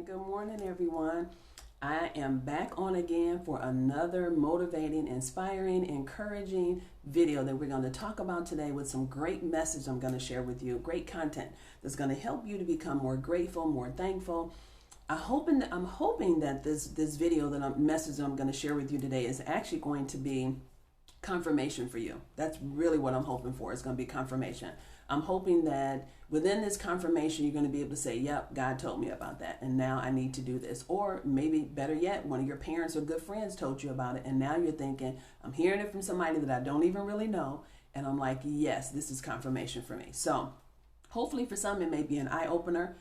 Good morning, everyone. I am back on again for another motivating, inspiring, encouraging video that we're going to talk about today with some great message I'm going to share with you, great content that's going to help you to become more grateful, more thankful. I'm hoping that this video message that I'm going to share with you today is actually going to be confirmation for you. That's really what I'm hoping for. It's going to be confirmation. I'm hoping that within this confirmation, you're going to be able to say, yep, God told me about that, and now I need to do this. Or maybe better yet, one of your parents or good friends told you about it, and now you're thinking, I'm hearing it from somebody that I don't even really know, and I'm like, yes, this is confirmation for me. So hopefully for some, it may be an eye-opener,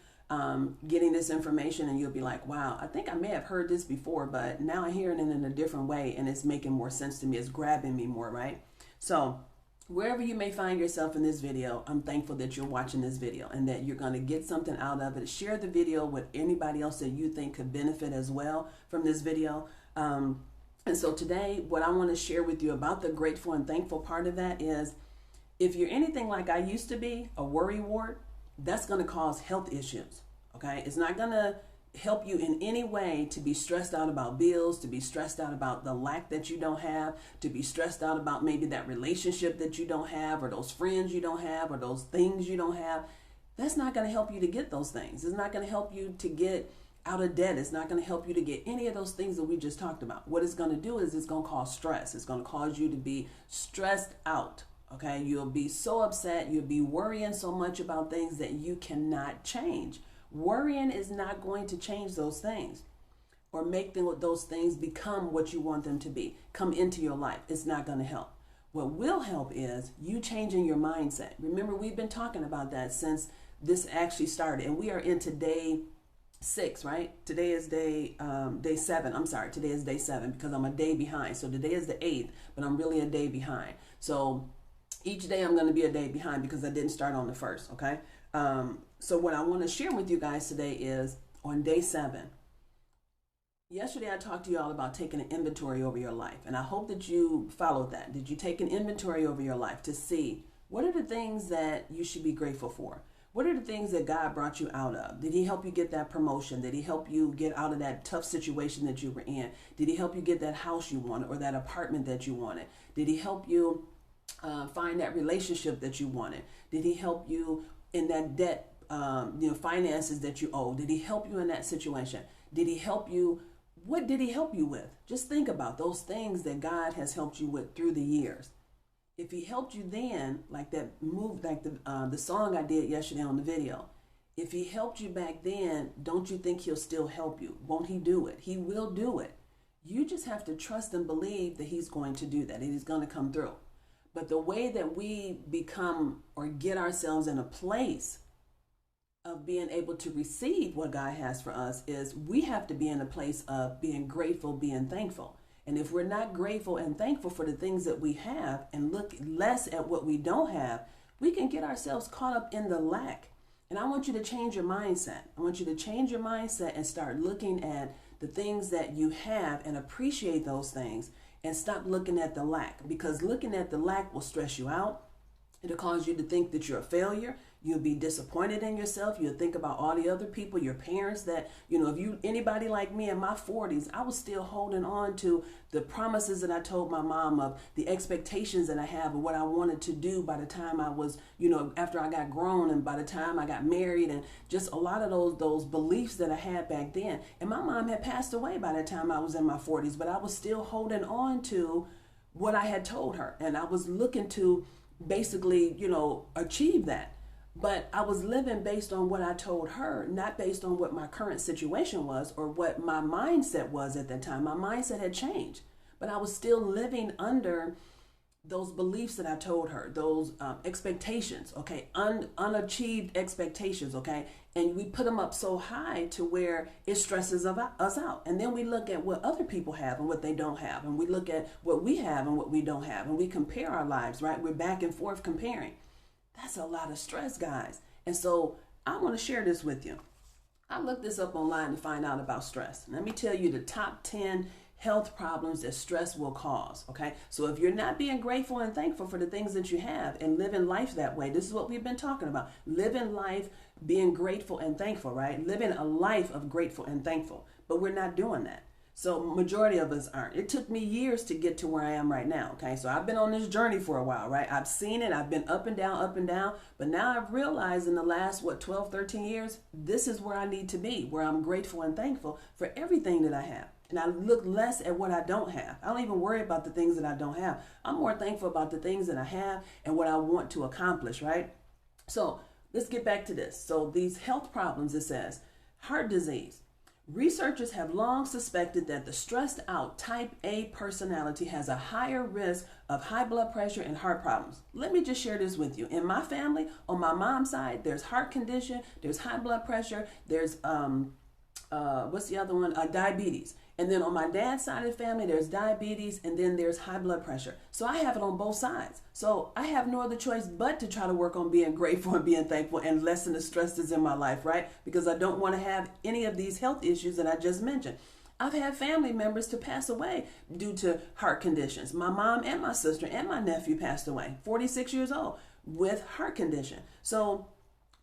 getting this information, and you'll be like, wow, I think I may have heard this before, but now I'm hearing it in a different way, and it's making more sense to me. It's grabbing me more, right? So wherever you may find yourself in this video, I'm thankful that you're watching this video and that you're going to get something out of it. Share the video with anybody else that you think could benefit as well from this video. And so today, what I want to share with you about the grateful and thankful part of that is, if you're anything like I used to be, a worrywart, that's going to cause health issues. Okay, it's not going to help you in any way to be stressed out about bills, to be stressed out about the lack that you don't have, to be stressed out about maybe that relationship that you don't have, or those friends you don't have, or those things you don't have. That's not going to help you to get those things. It's not going to help you to get out of debt. It's not going to help you to get any of those things that we just talked about. What it's going to do is it's going to cause stress. It's going to cause you to be stressed out. Okay, you'll be so upset. You'll be worrying so much about things that you cannot change. Worrying is not going to change those things or make those things become what you want them to be, come into your life. It's not going to help. What will help is you changing your mindset. Remember, we've been talking about that since this actually started, and we are into day 6, right? Today is day 7. I'm sorry, today is day 7 because I'm a day behind. So today is the 8th, but I'm really a day behind. So each day I'm going to be a day behind because I didn't start on the 1st, okay? So what I want to share with you guys today is on day 7. Yesterday I talked to you all about taking an inventory over your life, and I hope that you followed that. Did you take an inventory over your life to see what are the things that you should be grateful for? What are the things that God brought you out of? Did he help you get that promotion? Did he help you get out of that tough situation that you were in? Did he help you get that house you wanted or that apartment that you wanted? Did he help you find that relationship that you wanted? Did he help you in that debt, finances that you owe? Did he help you in that situation? Did he help you? What did he help you with? Just think about those things that God has helped you with through the years. If he helped you then, like that move, like the song I did yesterday on the video, if he helped you back then, don't you think he'll still help you? Won't he do it? He will do it. You just have to trust and believe that he's going to do that, and he's going to come through. But the way that we become or get ourselves in a place of being able to receive what God has for us is we have to be in a place of being grateful, being thankful. And if we're not grateful and thankful for the things that we have and look less at what we don't have, we can get ourselves caught up in the lack. And I want you to change your mindset. I want you to change your mindset and start looking at the things that you have and appreciate those things. And stop looking at the lack, because looking at the lack will stress you out. It'll cause you to think that you're a failure. You'll be disappointed in yourself. You'll think about all the other people, your parents that, if anybody like me in my 40s, I was still holding on to the promises that I told my mom of the expectations that I have of what I wanted to do by the time I was, after I got grown and by the time I got married, and just a lot of those beliefs that I had back then. And my mom had passed away by the time I was in my 40s, but I was still holding on to what I had told her. And I was looking to basically, achieve that. But I was living based on what I told her, not based on what my current situation was or what my mindset was at that time. My mindset had changed, but I was still living under those beliefs that I told her, those expectations, okay, unachieved expectations, okay, and we put them up so high to where it stresses us out. And then we look at what other people have and what they don't have, and we look at what we have and what we don't have, and we compare our lives, right? We're back and forth comparing. That's a lot of stress, guys. And so I want to share this with you. I looked this up online to find out about stress. Let me tell you the top 10 health problems that stress will cause, okay? So if you're not being grateful and thankful for the things that you have and living life that way, this is what we've been talking about. Living life being grateful and thankful, right? Living a life of grateful and thankful. But we're not doing that. So majority of us aren't. It took me years to get to where I am right now, okay? So I've been on this journey for a while, right? I've seen it. I've been up and down. But now I've realized in the last, 12, 13 years, this is where I need to be, where I'm grateful and thankful for everything that I have. And I look less at what I don't have. I don't even worry about the things that I don't have. I'm more thankful about the things that I have and what I want to accomplish, right? So let's get back to this. So these health problems, it says, heart disease. Researchers have long suspected that the stressed out type A personality has a higher risk of high blood pressure and heart problems. Let me just share this with you. In my family, on my mom's side, there's heart condition, there's high blood pressure, there's what's the other one? Diabetes. And then on my dad's side of the family, there's diabetes, and then there's high blood pressure. So I have it on both sides. So I have no other choice but to try to work on being grateful and being thankful and lessen the stress that's in my life, right? Because I don't want to have any of these health issues that I just mentioned. I've had family members to pass away due to heart conditions. My mom and my sister and my nephew passed away, 46 years old, with heart condition. So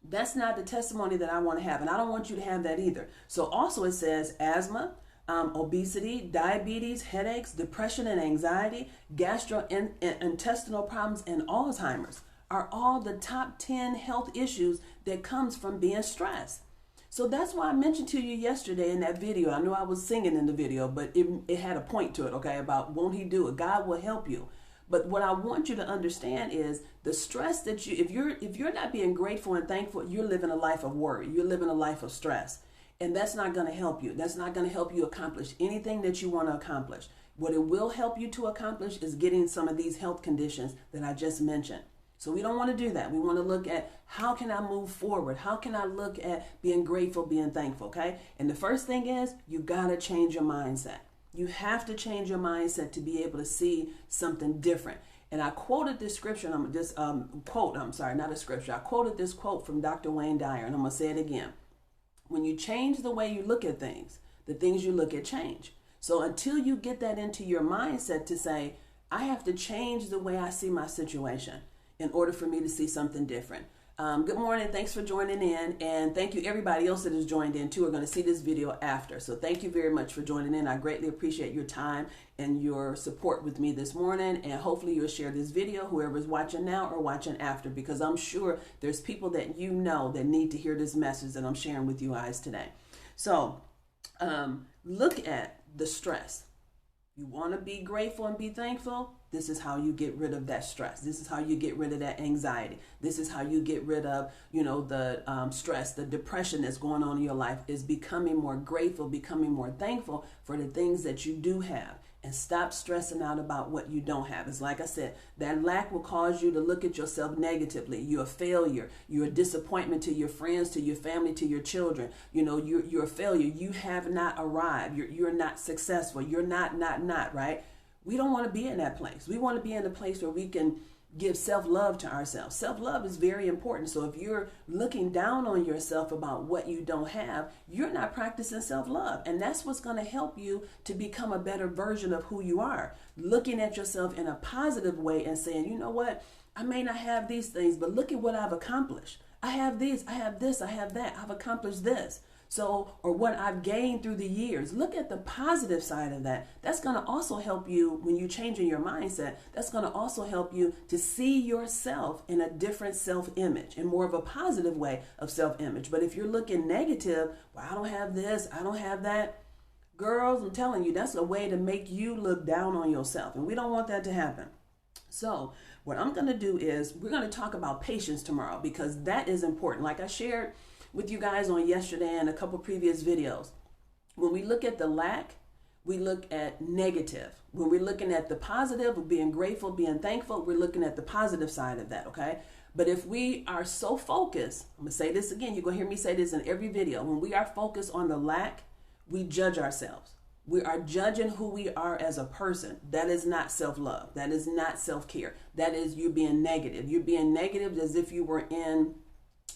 that's not the testimony that I want to have, and I don't want you to have that either. So also it says asthma, obesity, diabetes, headaches, depression and anxiety, gastrointestinal problems, and Alzheimer's are all the top 10 health issues that comes from being stressed. So that's why I mentioned to you yesterday in that video. I know I was singing in the video, but it had a point to it, okay, about won't he do it? God will help you. But what I want you to understand is the stress that if you're not being grateful and thankful, you're living a life of worry. You're living a life of stress. And that's not going to help you. That's not going to help you accomplish anything that you want to accomplish. What it will help you to accomplish is getting some of these health conditions that I just mentioned. So we don't want to do that. We want to look at how can I move forward? How can I look at being grateful, being thankful, okay? And the first thing is you got to change your mindset. You have to change your mindset to be able to see something different. And I quoted this scripture, I quoted this quote from Dr. Wayne Dyer, and I'm going to say it again. When you change the way you look at things, the things you look at change. So until you get that into your mindset to say, I have to change the way I see my situation in order for me to see something different. Good morning. Thanks for joining in. And thank you everybody else that has joined in too. Are going to see this video after. So thank you very much for joining in. I greatly appreciate your time and your support with me this morning. And hopefully you'll share this video, whoever's watching now or watching after, because I'm sure there's people that you know that need to hear this message that I'm sharing with you guys today. So look at the stress. You want to be grateful and be thankful? This is how you get rid of that stress. This is how you get rid of that anxiety. This is how you get rid of, the stress, the depression that's going on in your life, is becoming more grateful, becoming more thankful for the things that you do have, and stop stressing out about what you don't have. It's like I said, that lack will cause you to look at yourself negatively. You're a failure. You're a disappointment to your friends, to your family, to your children. You're a failure. You have not arrived. You're not successful. You're not, right? We don't want to be in that place. We want to be in a place where we can give self-love to ourselves. Self-love is very important. So if you're looking down on yourself about what you don't have, you're not practicing self-love. And that's what's going to help you to become a better version of who you are. Looking at yourself in a positive way and saying, you know what? I may not have these things, but look at what I've accomplished. I have these, I have this, I have that. I've accomplished this. So, or what I've gained through the years. Look at the positive side of that. That's going to also help you when you change in your mindset. That's going to also help you to see yourself in a different self-image, in more of a positive way of self-image. But if you're looking negative, well, I don't have this, I don't have that. Girls, I'm telling you, that's a way to make you look down on yourself. And we don't want that to happen. So what I'm going to do is we're going to talk about patience tomorrow, because that is important. Like I shared with you guys on yesterday and a couple previous videos. When we look at the lack, we look at negative. When we're looking at the positive of being grateful, being thankful, we're looking at the positive side of that, okay? But if we are so focused, I'm gonna say this again, you're gonna hear me say this in every video. When we are focused on the lack, we judge ourselves. We are judging who we are as a person. That is not self-love. That is not self-care. That is you being negative. You're being negative as if you were in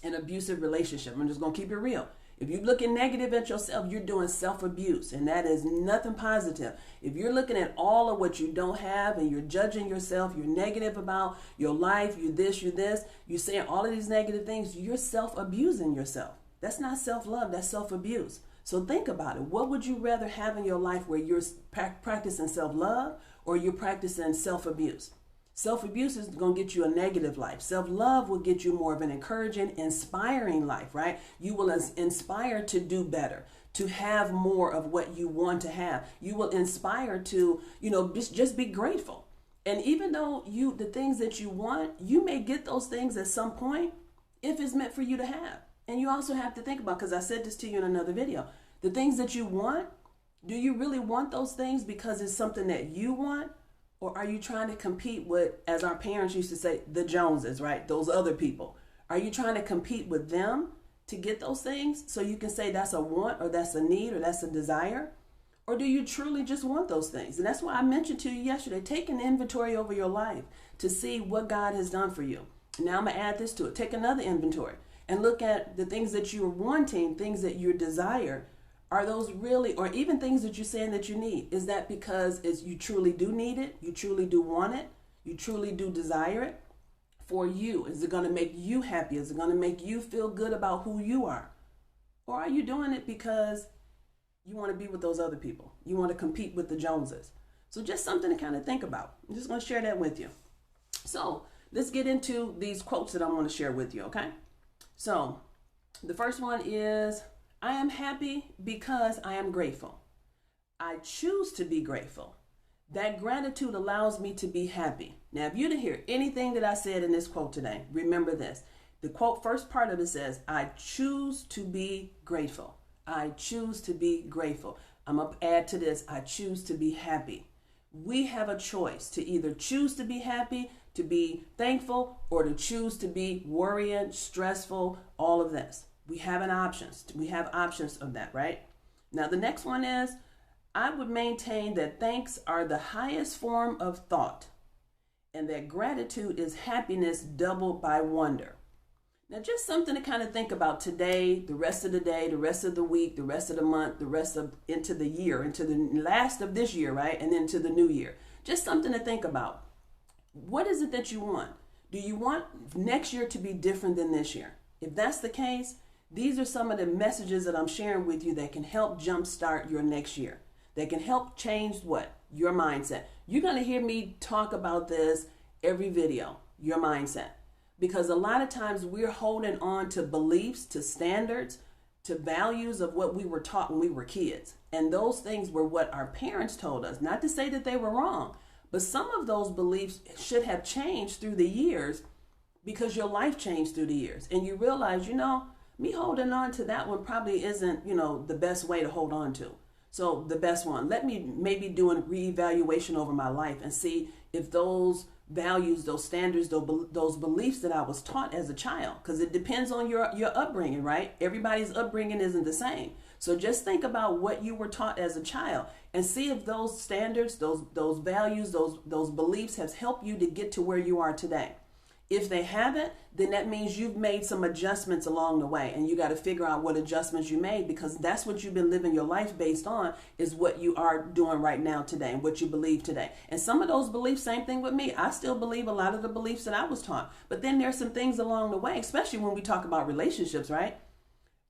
an abusive relationship. I'm just going to keep it real. If you're looking negative at yourself, you're doing self-abuse, and that is nothing positive. If you're looking at all of what you don't have and you're judging yourself, you're negative about your life, you're this, you're saying all of these negative things, you're self-abusing yourself. That's not self-love, that's self-abuse. So think about it. What would you rather have in your life, where you're practicing self-love or you're practicing self-abuse? Self-abuse is going to get you a negative life. Self-love will get you more of an encouraging, inspiring life, right? You will inspire to do better, to have more of what you want to have. You will inspire to, just be grateful. And even though the things that you want, you may get those things at some point if it's meant for you to have. And you also have to think about, because I said this to you in another video, the things that you want, do you really want those things because it's something that you want? Or are you trying to compete with, as our parents used to say, the Joneses, right? Those other people. Are you trying to compete with them to get those things so you can say that's a want or that's a need or that's a desire? Or do you truly just want those things? And that's why I mentioned to you yesterday, take an inventory over your life to see what God has done for you. Now I'm going to add this to it. Take another inventory and look at the things that you're wanting, things that you desire. Are those really, or even things that you're saying that you need, is that because you truly do need it, you truly do want it, you truly do desire it for you? Is it going to make you happy? Is it going to make you feel good about who you are? Or are you doing it because you want to be with those other people? You want to compete with the Joneses? So just something to kind of think about. I'm just going to share that with you. So let's get into these quotes that I want to share with you, okay? So the first one is, I am happy because I am grateful. I choose to be grateful. That gratitude allows me to be happy. Now, if you didn't hear anything that I said in this quote today, remember this. The quote, first part of it says, I choose to be grateful. I choose to be grateful. I'm going to add to this, I choose to be happy. We have a choice to either choose to be happy, to be thankful, or to choose to be worrying, stressful, all of this. We have options. We have options of that, right? Now, the next one is, I would maintain that thanks are the highest form of thought, and that gratitude is happiness doubled by wonder. Now, just something to kind of think about today, the rest of the day, the rest of the week, the rest of the month, the rest of into the year, into the last of this year, right? And then to the new year. Just something to think about. What is it that you want? Do you want next year to be different than this year? If that's the case, these are some of the messages that I'm sharing with you that can help jumpstart your next year. That can help change what? Your mindset. You're going to hear me talk about this every video, your mindset. Because a lot of times we're holding on to beliefs, to standards, to values of what we were taught when we were kids. And those things were what our parents told us. Not to say that they were wrong, but some of those beliefs should have changed through the years because your life changed through the years. And you realize, me holding on to that one probably isn't, the best way to hold on to. So the best one, let me maybe do a reevaluation over my life and see if those values, those standards, those beliefs that I was taught as a child, because it depends on your upbringing, right? Everybody's upbringing isn't the same. So just think about what you were taught as a child and see if those standards, those values, those beliefs have helped you to get to where you are today. If they haven't, then that means you've made some adjustments along the way, and you got to figure out what adjustments you made, because that's what you've been living your life based on, is what you are doing right now today and what you believe today. And some of those beliefs, same thing with me. I still believe a lot of the beliefs that I was taught, but then there's some things along the way, especially when we talk about relationships, right?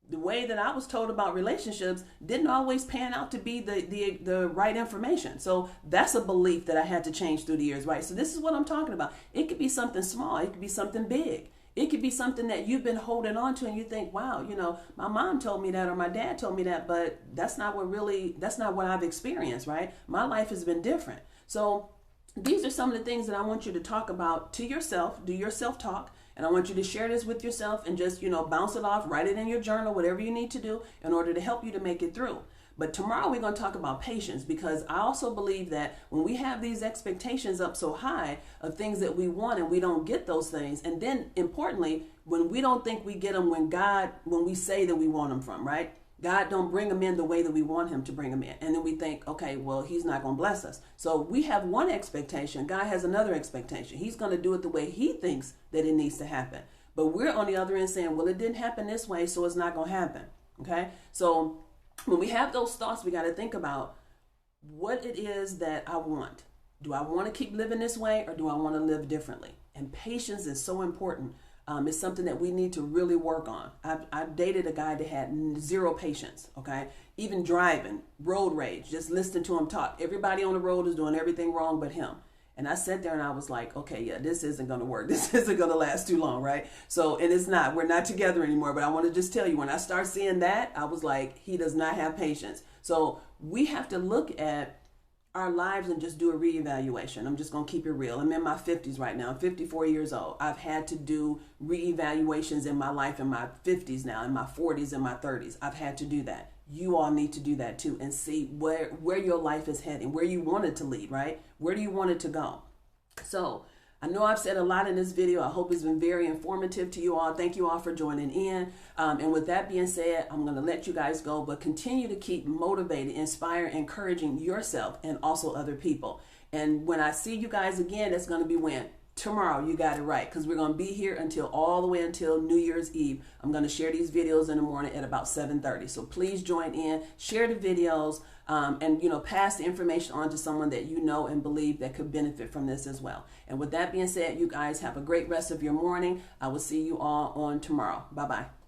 The way that I was told about relationships didn't always pan out to be the right information. So that's a belief that I had to change through the years, right? So this is what I'm talking about. It could be something small. It could be something big. It could be something that you've been holding on to and you think, wow, my mom told me that or my dad told me that, but that's not what I've experienced, right? My life has been different. So these are some of the things that I want you to talk about to yourself, do your self-talk. And I want you to share this with yourself and just, bounce it off, write it in your journal, whatever you need to do in order to help you to make it through. But tomorrow we're going to talk about patience, because I also believe that when we have these expectations up so high of things that we want and we don't get those things, and then importantly, when we don't think we get them when we say that we want them from, right? God don't bring them in the way that we want him to bring them in. And then we think, okay, well, he's not going to bless us. So we have one expectation. God has another expectation. He's going to do it the way he thinks that it needs to happen. But we're on the other end saying, well, it didn't happen this way, so it's not going to happen. Okay, so when we have those thoughts, we got to think about what it is that I want. Do I want to keep living this way, or do I want to live differently? And patience is so important. It's something that we need to really work on. I've dated a guy that had zero patience, okay? Even driving, road rage, just listening to him talk. Everybody on the road is doing everything wrong but him. And I sat there and I was like, okay, yeah, this isn't going to work. This isn't going to last too long, right? So, and it's not. We're not together anymore. But I want to just tell you, when I start seeing that, I was like, he does not have patience. So we have to look at our lives and just do a reevaluation. I'm just going to keep it real. I'm in my 50s right now. I'm 54 years old. I've had to do reevaluations in my life in my 50s now, in my 40s, and my 30s. I've had to do that. You all need to do that too, and see where your life is heading, where you want it to lead, right? Where do you want it to go? So I know I've said a lot in this video. I hope it's been very informative to you all. Thank you all for joining in. And with that being said, I'm going to let you guys go, but continue to keep motivated, inspiring, encouraging yourself and also other people. And when I see you guys again, it's going to be when? Tomorrow. You got it right, because we're going to be here until all the way until New Year's Eve. I'm going to share these videos in the morning at about 7:30. So please join in, share the videos, and pass the information on to someone that you know and believe that could benefit from this as well. And with that being said, you guys have a great rest of your morning. I will see you all on tomorrow. Bye-bye.